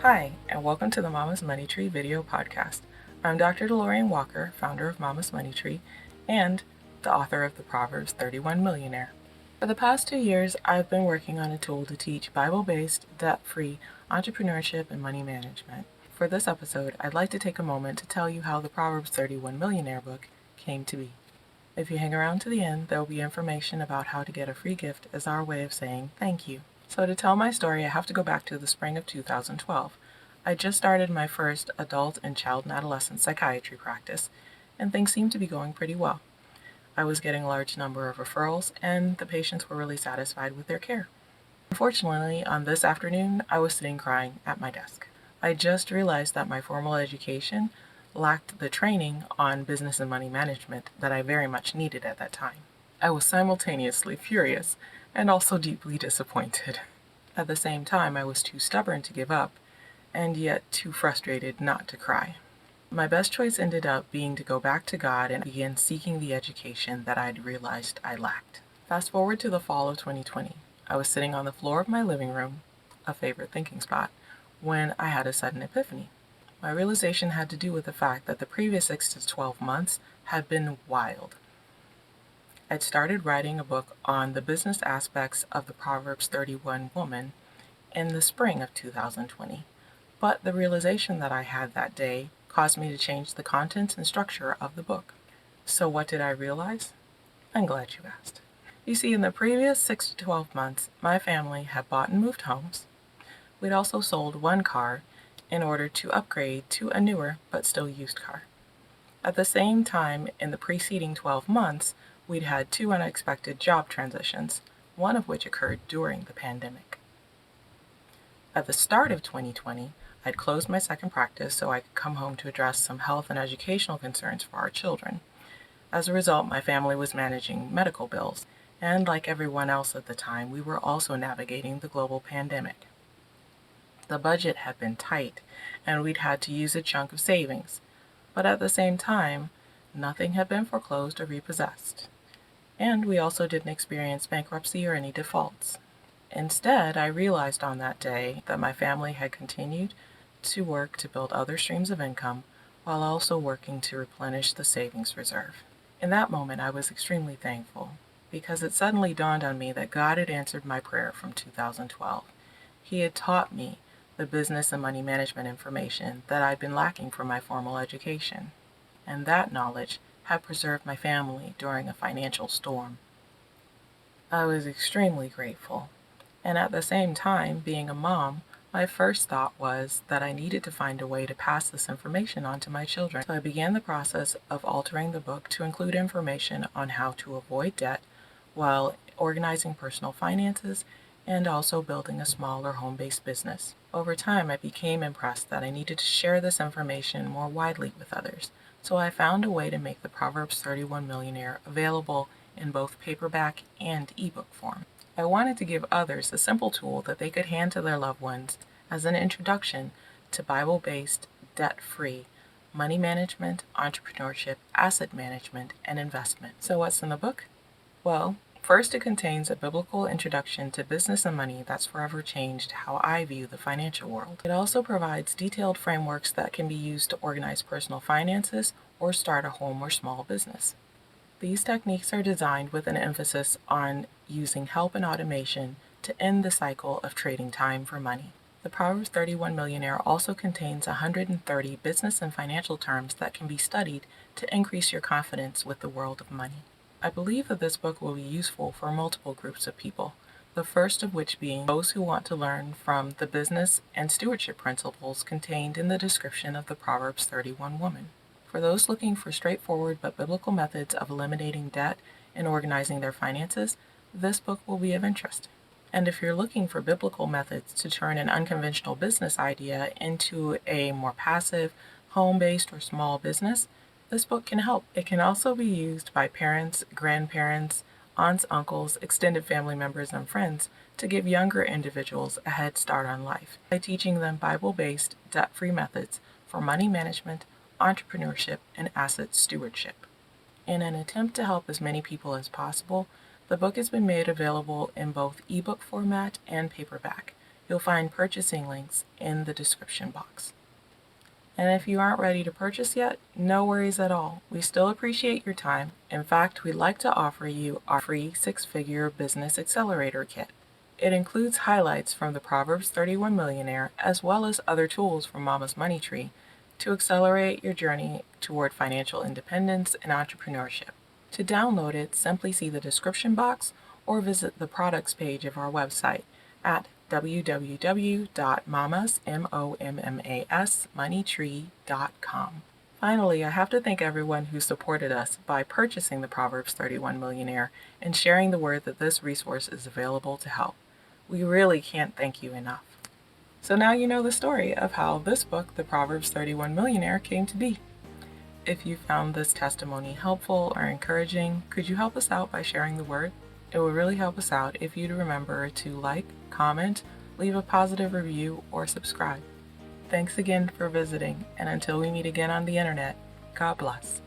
Hi, and welcome to the Mama's Money Tree video podcast. I'm Dr. DeLorean Walker, founder of Mama's Money Tree and the author of the Proverbs 31 Millionaire. For the past 2 years, I've been working on a tool to teach Bible-based, debt-free entrepreneurship and money management. For this episode, I'd like to take a moment to tell you how the Proverbs 31 Millionaire book came to be. If you hang around to the end, there will be information about how to get a free gift as our way of saying thank you. So to tell my story, I have to go back to the spring of 2012. I just started my first adult and child and adolescent psychiatry practice, and things seemed to be going pretty well. I was getting a large number of referrals, and the patients were really satisfied with their care. Unfortunately, on this afternoon, I was sitting crying at my desk. I just realized that my formal education lacked the training on business and money management that I very much needed at that time. I was simultaneously furious and also deeply disappointed. At the same time, I was too stubborn to give up, and yet too frustrated not to cry. My best choice ended up being to go back to God and begin seeking the education that I'd realized I lacked. Fast forward to the fall of 2020. I was sitting on the floor of my living room, a favorite thinking spot, when I had a sudden epiphany. My realization had to do with the fact that the previous 6 to 12 months had been wild. I'd started writing a book on the business aspects of the Proverbs 31 woman in the spring of 2020, but the realization that I had that day caused me to change the contents and structure of the book. So what did I realize? I'm glad you asked. You see, in the previous 6 to 12 months, my family had bought and moved homes. We'd also sold one car in order to upgrade to a newer but still used car. At the same time, in the preceding 12 months, we'd had 2 unexpected job transitions, one of which occurred during the pandemic. At the start of 2020, I'd closed my second practice so I could come home to address some health and educational concerns for our children. As a result, my family was managing medical bills, and like everyone else at the time, we were also navigating the global pandemic. The budget had been tight, and we'd had to use a chunk of savings, but at the same time, nothing had been foreclosed or repossessed. And we also didn't experience bankruptcy or any defaults. Instead, I realized on that day that my family had continued to work to build other streams of income while also working to replenish the savings reserve. In that moment, I was extremely thankful because it suddenly dawned on me that God had answered my prayer from 2012. He had taught me the business and money management information that I'd been lacking from my formal education, and that knowledge had preserved my family during a financial storm. I was extremely grateful, and at the same time, being a mom, my first thought was that I needed to find a way to pass this information on to my children. So I began the process of altering the book to include information on how to avoid debt while organizing personal finances and also building a smaller home-based business. Over time, I became impressed that I needed to share this information more widely with others. So I found a way to make the Proverbs 31 Millionaire available in both paperback and ebook form. I wanted to give others a simple tool that they could hand to their loved ones as an introduction to Bible-based, debt-free money management, entrepreneurship, asset management, and investment. So what's in the book? Well, first, it contains a biblical introduction to business and money that's forever changed how I view the financial world. It also provides detailed frameworks that can be used to organize personal finances or start a home or small business. These techniques are designed with an emphasis on using help and automation to end the cycle of trading time for money. The Proverbs 31 Millionaire also contains 130 business and financial terms that can be studied to increase your confidence with the world of money. I believe that this book will be useful for multiple groups of people, the first of which being those who want to learn from the business and stewardship principles contained in the description of the Proverbs 31 woman. For those looking for straightforward but biblical methods of eliminating debt and organizing their finances, this book will be of interest. And if you're looking for biblical methods to turn an unconventional business idea into a more passive, home-based or small business, this book can help. It can also be used by parents, grandparents, aunts, uncles, extended family members, and friends to give younger individuals a head start on life by teaching them Bible-based, debt-free methods for money management, entrepreneurship, and asset stewardship. In an attempt to help as many people as possible, the book has been made available in both ebook format and paperback. You'll find purchasing links in the description box. And if you aren't ready to purchase yet, no worries at all. We still appreciate your time. In fact, we'd like to offer you our free 6-figure business accelerator kit. It includes highlights from the Proverbs 31 Millionaire as well as other tools from Mama's Money Tree to accelerate your journey toward financial independence and entrepreneurship. To download it, simply see the description box or visit the products page of our website at www.mamasmoneytree.com. Finally, I have to thank everyone who supported us by purchasing the Proverbs 31 Millionaire and sharing the word that this resource is available to help. We really can't thank you enough. So now you know the story of how this book, The Proverbs 31 Millionaire, came to be. If you found this testimony helpful or encouraging, could you help us out by sharing the word? It would really help us out if you'd remember to like, comment, leave a positive review, or subscribe. Thanks again for visiting, and until we meet again on the internet, God bless.